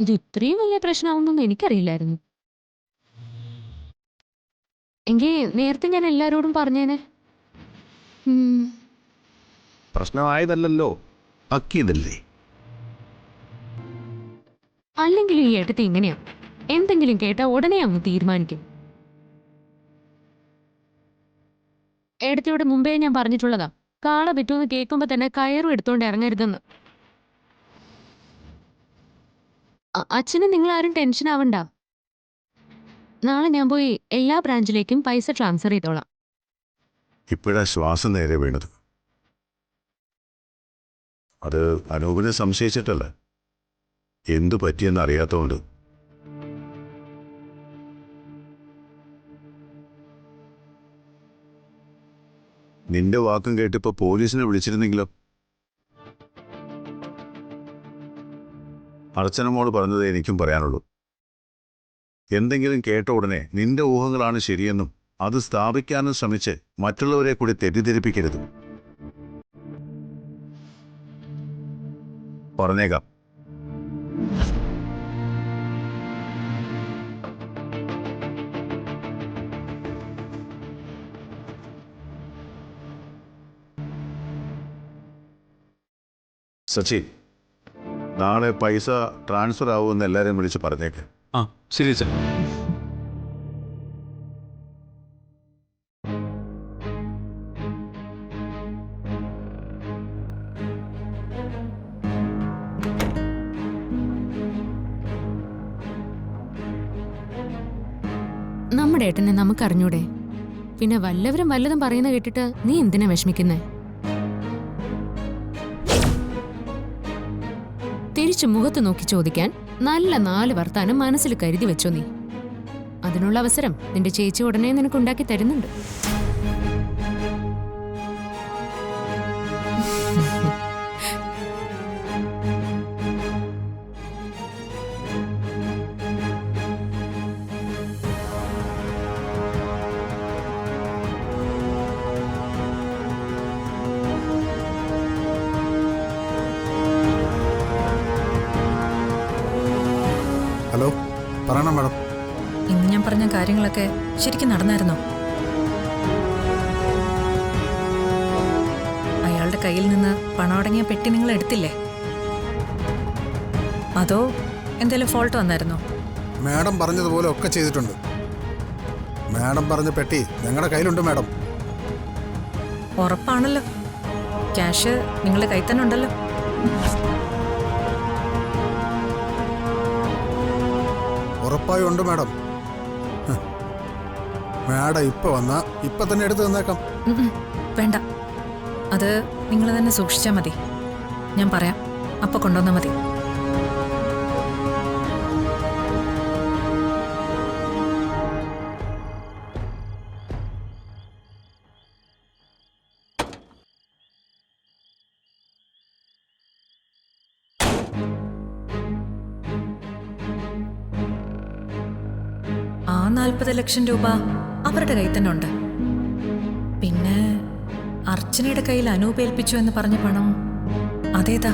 ഇത് ഇത്രയും വലിയ പ്രശ്നമാവുന്നൊന്നും എനിക്കറിയില്ലായിരുന്നു. എങ്കിൽ നേരത്തെ ഞാൻ എല്ലാരോടും പറഞ്ഞേനെ. പ്രശ്നമായതല്ലോ, അക്കിയതല്ലേ. അല്ലെങ്കിൽ ഈ ഏട്ടത്തി ഇങ്ങനെയാ, എന്തെങ്കിലും കേട്ടാ ഉടനെ അങ്ങ് തീരുമാനിക്കും. ഏടത്തിയോട് മുമ്പേ ഞാൻ പറഞ്ഞിട്ടുള്ളതാ, കാള പറ്റൂന്ന് കേൾക്കുമ്പോ തന്നെ കയറും എടുത്തോണ്ട് ഇറങ്ങരുതെന്ന്. അച്ഛന് നിങ്ങൾ ആരും ടെൻഷൻ ആവണ്ട. നാളെ ഞാൻ പോയി എല്ലാ ബ്രാഞ്ചിലേക്കും പൈസ ട്രാൻസ്ഫർ ചെയ്തോളാം. ഇപ്പോഴാ ശ്വാസം നേരെ വീണത്. അത് അനൂപിനെ സംശയിച്ചിട്ടല്ല, എന്തു പറ്റിയെന്ന് അറിയാത്തതുകൊണ്ട്. നിന്റെ വാക്കും കേട്ടിപ്പോ പോലീസിനെ വിളിച്ചിരുന്നെങ്കിലോ? അർച്ചനമോള് പറഞ്ഞതേ എനിക്കും പറയാനുള്ളൂ. എന്തെങ്കിലും കേട്ട ഉടനെ നിന്റെ ഊഹങ്ങളാണ് ശരിയെന്നും അത് സ്ഥാപിക്കാനും ശ്രമിച്ച് മറ്റുള്ളവരെ കൂടി തെറ്റിദ്ധരിപ്പിക്കരുത്. പറഞ്ഞേക്കാം. സച്ചി, നാളെ പൈസ ട്രാൻസ്ഫർ ആവുമെന്ന് എല്ലാവരെയും വിളിച്ച് പറഞ്ഞേക്ക്. ആ ശരി അച്ഛാ. നമ്മുടെ ഏട്ടനെ നമുക്കറിഞ്ഞൂടെ? പിന്നെ വല്ലവരും വല്ലതും പറയുന്ന കേട്ടിട്ട് നീ എന്തിനാ വിഷമിക്കുന്നേ? തിരിച്ചു മുഖത്ത് നോക്കി ചോദിക്കാൻ നല്ല 4 വർത്താനം മനസ്സിൽ കരുതി വെച്ചോ നീ. അതിനുള്ള അവസരം നിന്റെ ചേച്ചി ഉടനെ നിനക്കുണ്ടാക്കി തരുന്നുണ്ട്. ഹലോ, പറയണം മാഡം. ഇന്ന് ഞാൻ പറഞ്ഞ കാര്യങ്ങളൊക്കെ ശരിക്കും നടന്നായിരുന്നോ? അയാളുടെ കയ്യിൽ നിന്ന് പണം അടങ്ങിയ പെട്ടി നിങ്ങൾ എടുത്തില്ലേ? അതോ എന്തെങ്കിലും ഫോൾട്ട് വന്നായിരുന്നോ? മാഡം പറഞ്ഞതുപോലെ ഒക്കെ ചെയ്തിട്ടുണ്ട്. മാഡം പറഞ്ഞ പെട്ടി ഞങ്ങളുടെ കയ്യിലുണ്ട് മാഡം. ഉറപ്പാണല്ലോ, ക്യാഷ് നിങ്ങളുടെ കയ്യിൽ തന്നെ ഉണ്ടല്ലോ. ഉറപ്പായും ഉണ്ട് മാഡം. മാഡം ഇപ്പൊ വന്നാ ഇപ്പൊ തന്നെ എടുത്തു തന്നേക്കാം. വേണ്ട, അത് നിങ്ങൾ തന്നെ സൂക്ഷിച്ചാൽ മതി. ഞാൻ പറയാം, അപ്പൊ കൊണ്ടുവന്നാൽ മതി. ആ 40 ലക്ഷം രൂപ അവരുടെ കയ്യിൽ തന്നെ ഉണ്ട്. പിന്നെ അർച്ചനയുടെ കയ്യിൽ അനൂപ് ഏൽപ്പിച്ചു എന്ന് പറഞ്ഞ പണം അതേതാ?